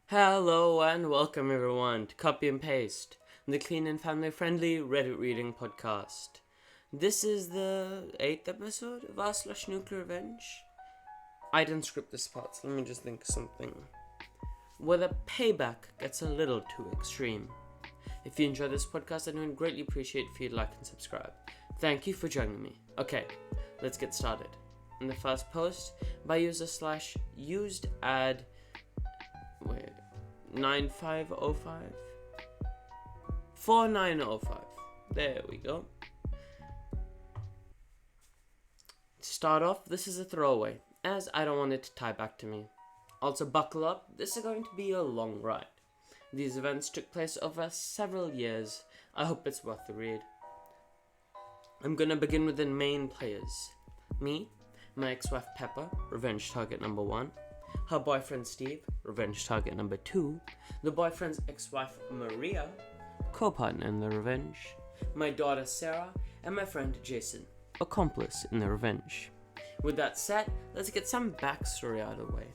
Hello and welcome everyone to Copy and Paste, the clean and family friendly Reddit reading podcast. This is the 8th episode of r/NuclearRevenge. I didn't script this part, so let me just think of something. Where the payback gets a little too extreme. If you enjoy this podcast, I would greatly appreciate if you'd like and subscribe. Thank you for joining me. Okay, let's get started. In the first post, by user/used ad 9505 4905. There we go. To start off, this is a throwaway, as I don't want it to tie back to me. Also, buckle up, this is going to be a long ride. These events took place over several years. I hope it's worth the read. I'm gonna begin with the main players. Me, my ex-wife Pepper, revenge target number 1. Her boyfriend Steve, revenge target number 2. The boyfriend's ex-wife Maria, co-partner in the revenge. My daughter Sarah, and my friend Jason, accomplice in the revenge. With that said, let's get some backstory out of the way.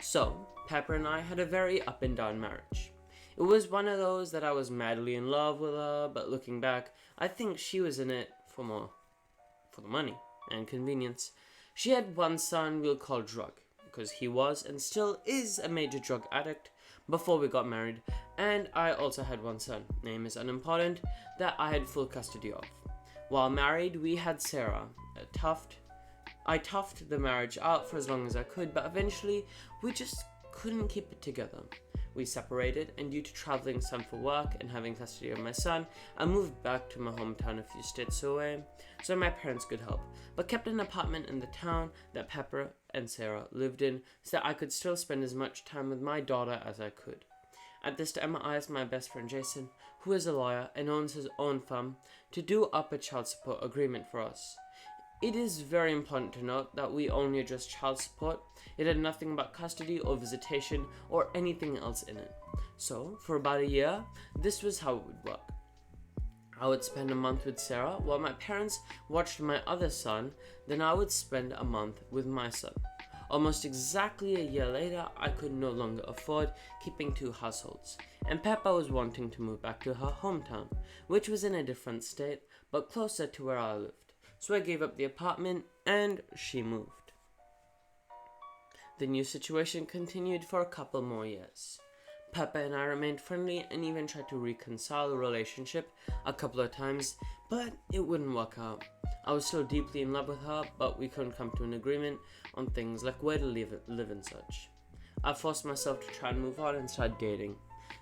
So, Pepper and I had a very up and down marriage. It was one of those that I was madly in love with her, but looking back, I think she was in it for the money and convenience. She had one son we'll call Drug, because he was and still is a major drug addict before we got married, and I also had one son, name is unimportant, that I had full custody of. While married, we had Sarah. I toughed the marriage out for as long as I could, but eventually we just couldn't keep it together. We separated, and due to traveling some for work and having custody of my son, I moved back to my hometown a few states away, so my parents could help, but kept an apartment in the town that Pepper and Sarah lived in, so that I could still spend as much time with my daughter as I could. At this time, I asked my best friend Jason, who is a lawyer and owns his own firm, to do up a child support agreement for us. It is very important to note that we only addressed child support. It had nothing about custody or visitation or anything else in it. So, for about a year, this was how it would work. I would spend a month with Sarah while my parents watched my other son, then I would spend a month with my son. Almost exactly a year later, I could no longer afford keeping two households, and Peppa was wanting to move back to her hometown, which was in a different state, but closer to where I lived. So I gave up the apartment, and she moved. The new situation continued for a couple more years. Peppa and I remained friendly and even tried to reconcile the relationship a couple of times, but it wouldn't work out. I was still deeply in love with her, but we couldn't come to an agreement on things like where to live and such. I forced myself to try and move on and start dating.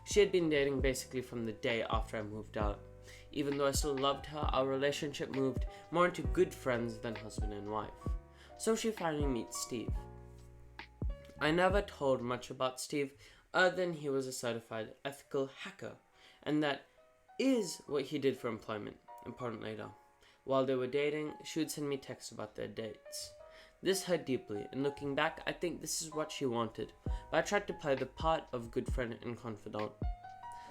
She had been dating basically from the day after I moved out. Even though I still loved her, our relationship moved more into good friends than husband and wife. So she finally meets Steve. I never told much about Steve other than he was a certified ethical hacker, and that is what he did for employment. Important later. While they were dating, she would send me texts about their dates. This hurt deeply, and looking back, I think this is what she wanted, but I tried to play the part of good friend and confidant.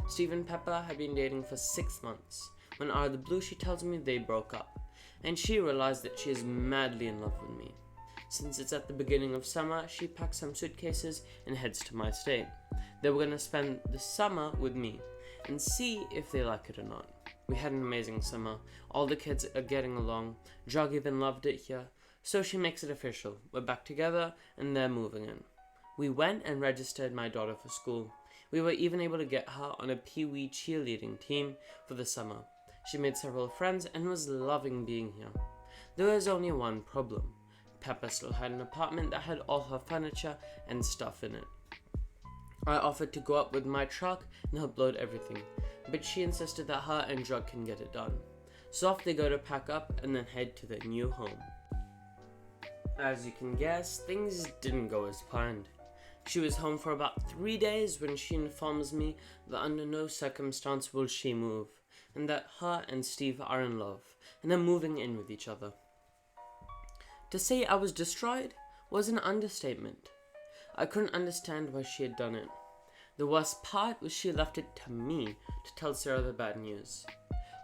Steve and Peppa had been dating for 6 months, when out of the blue she tells me they broke up, and she realized that she is madly in love with me. Since it's at the beginning of summer, she packs some suitcases and heads to my state. They were going to spend the summer with me, and see if they like it or not. We had an amazing summer, all the kids are getting along, Jog even loved it here, so she makes it official. We're back together, and they're moving in. We went and registered my daughter for school. We were even able to get her on a Pee-wee cheerleading team for the summer. She made several friends and was loving being here. There was only one problem. Peppa still had an apartment that had all her furniture and stuff in it. I offered to go up with my truck and help load everything, but she insisted that her and Drug can get it done. So off they go to pack up and then head to their new home. As you can guess, things didn't go as planned. She was home for about 3 days when she informs me that under no circumstance will she move, and that her and Steve are in love, and are moving in with each other. To say I was destroyed was an understatement. I couldn't understand why she had done it. The worst part was she left it to me to tell Sarah the bad news.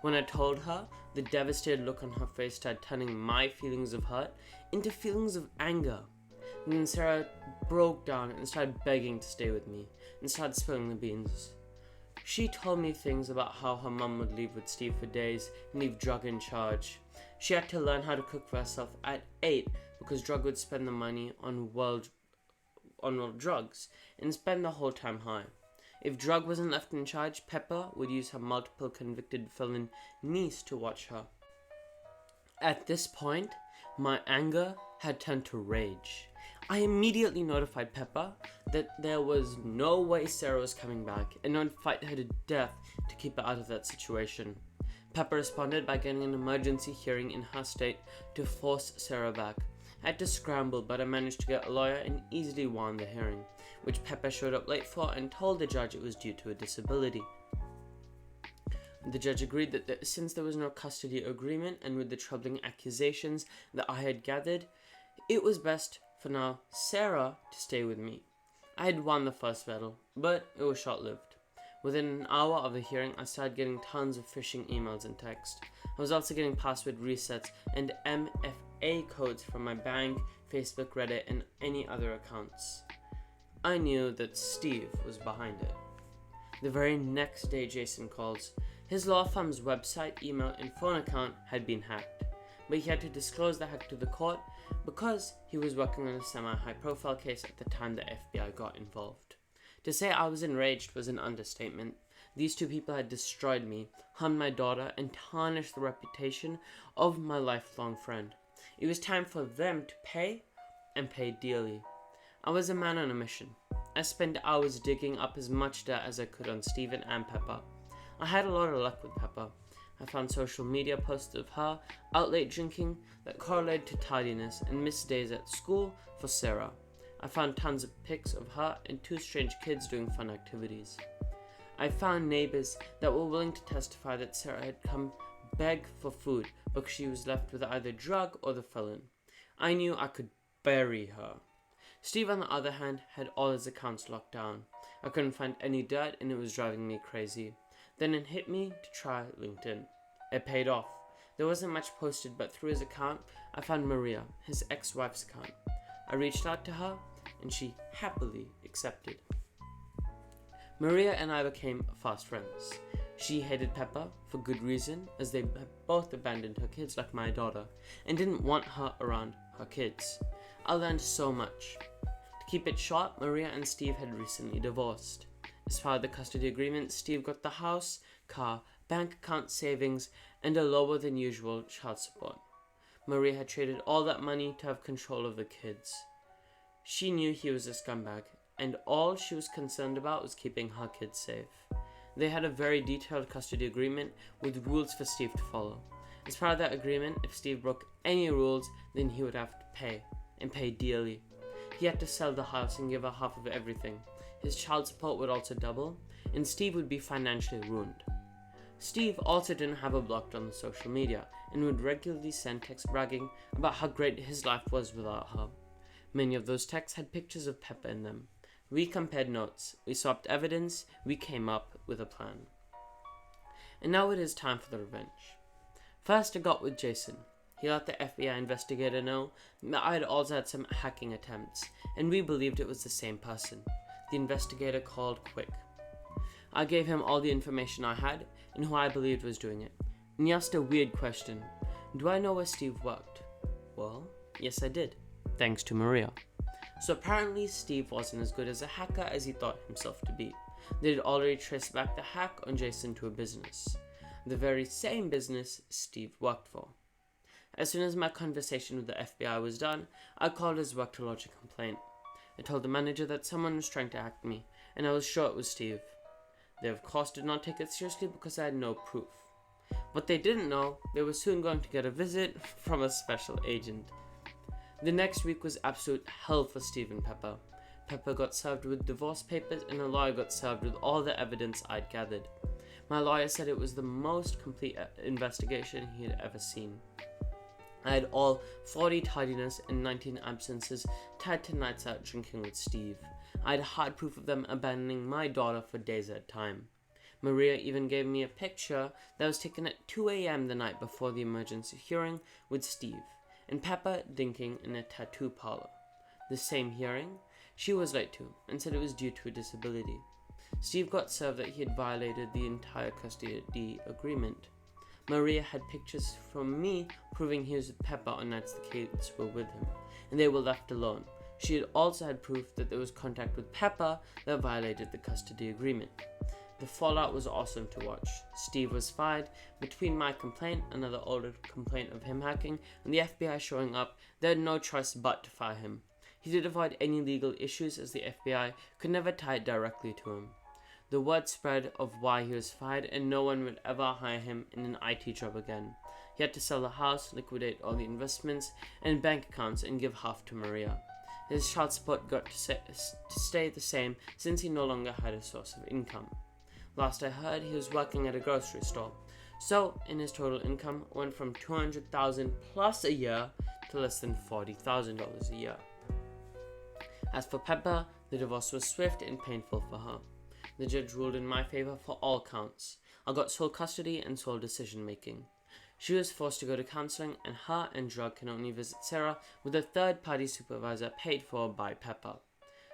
When I told her, the devastated look on her face started turning my feelings of hurt into feelings of anger. And then Sarah broke down and started begging to stay with me and started spilling the beans. She told me things about how her mum would leave with Steve for days and leave Drug in charge. She had to learn how to cook for herself at 8 because Drug would spend the money on world drugs and spend the whole time high. If Drug wasn't left in charge, Pepper would use her multiple convicted felon niece to watch her. At this point, my anger had turned to rage. I immediately notified Pepper that there was no way Sarah was coming back and I'd fight her to death to keep her out of that situation. Pepper responded by getting an emergency hearing in her state to force Sarah back. I had to scramble, but I managed to get a lawyer and easily won the hearing, which Pepper showed up late for and told the judge it was due to a disability. The judge agreed that since there was no custody agreement and with the troubling accusations that I had gathered, it was best for now Sarah to stay with me. I had won the first battle, but it was short-lived. Within an hour of the hearing, I started getting tons of phishing emails and text. I was also getting password resets and MFA codes from my bank, Facebook, Reddit, and any other accounts. I knew that Steve was behind it. The very next day, Jason calls. His law firm's website, email, and phone account had been hacked, but he had to disclose the hack to the court because he was working on a semi-high-profile case at the time the FBI got involved. To say I was enraged was an understatement. These two people had destroyed me, harmed my daughter, and tarnished the reputation of my lifelong friend. It was time for them to pay, and pay dearly. I was a man on a mission. I spent hours digging up as much dirt as I could on Stephen and Pepper. I had a lot of luck with Pepper. I found social media posts of her out late drinking that correlated to tardiness and missed days at school for Sarah. I found tons of pics of her and 2 strange kids doing fun activities. I found neighbors that were willing to testify that Sarah had come beg for food because she was left with either Drug or the felon. I knew I could bury her. Steve, on the other hand, had all his accounts locked down. I couldn't find any dirt and it was driving me crazy. Then it hit me to try LinkedIn. It paid off. There wasn't much posted, but through his account, I found Maria, his ex-wife's account. I reached out to her, and she happily accepted. Maria and I became fast friends. She hated Pepper for good reason, as they both abandoned her kids like my daughter, and didn't want her around her kids. I learned so much. To keep it short, Maria and Steve had recently divorced. As part of the custody agreement, Steve got the house, car, bank account savings, and a lower than usual child support. Maria had traded all that money to have control of the kids. She knew he was a scumbag, and all she was concerned about was keeping her kids safe. They had a very detailed custody agreement with rules for Steve to follow. As part of that agreement, if Steve broke any rules, then he would have to pay, and pay dearly. He had to sell the house and give her half of everything. His child support would also double, and Steve would be financially ruined. Steve also didn't have her blocked on the social media, and would regularly send texts bragging about how great his life was without her. Many of those texts had pictures of Pepper in them. We compared notes, we swapped evidence, we came up with a plan. And now it is time for the revenge. First I got with Jason. He let the FBI investigator know that I had also had some hacking attempts, and we believed it was the same person. The investigator called quick. I gave him all the information I had and who I believed was doing it. And he asked a weird question. Do I know where Steve worked? Well, yes I did, thanks to Maria. So apparently Steve wasn't as good as a hacker as he thought himself to be. They had already traced back the hack on Jason to a business. The very same business Steve worked for. As soon as my conversation with the FBI was done, I called his work to lodge a complaint. I told the manager that someone was trying to hack me, and I was sure it was Steve. They of course did not take it seriously because I had no proof. What they didn't know, they were soon going to get a visit from a special agent. The next week was absolute hell for Steve and Pepper. Pepper got served with divorce papers and a lawyer got served with all the evidence I'd gathered. My lawyer said it was the most complete investigation he had ever seen. I had all 40 tardiness and 19 absences tied to nights out drinking with Steve. I had hard proof of them abandoning my daughter for days at a time. Maria even gave me a picture that was taken at 2 a.m. the night before the emergency hearing with Steve, and Peppa drinking in a tattoo parlor. the same hearing, she was late too and said it was due to a disability. Steve got served that he had violated the entire custody agreement. Maria had pictures from me proving he was with Pepper on nights the kids were with him, and they were left alone. She had also had proof that there was contact with Pepper that violated the custody agreement. The fallout was awesome to watch. Steve was fired. Between my complaint, another older complaint of him hacking, and the FBI showing up, they had no choice but to fire him. He did avoid any legal issues as the FBI could never tie it directly to him. The word spread of why he was fired, and no one would ever hire him in an IT job again. He had to sell the house, liquidate all the investments and bank accounts, and give half to Maria. His child support got to stay the same since he no longer had a source of income. Last I heard, he was working at a grocery store. So, in his total income, went from $200,000 plus a year to less than $40,000 a year. As for Pepper, the divorce was swift and painful for her. The judge ruled in my favor for all counts. I got sole custody and sole decision making. She was forced to go to counseling, and her and Drug can only visit Sarah with a third-party supervisor paid for by Pepper.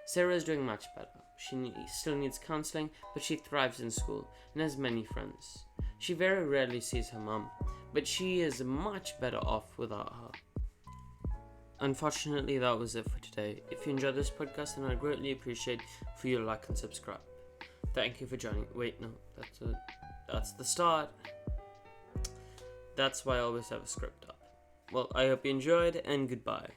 Sarah is doing much better. She still needs counseling, but she thrives in school and has many friends. She very rarely sees her mom, but she is much better off without her. Unfortunately, that was it for today. If you enjoyed this podcast, then I'd greatly appreciate for you to like and subscribe. Thank you for joining. Wait, no, that's the start. That's why I always have a script up. Well, I hope you enjoyed, and goodbye.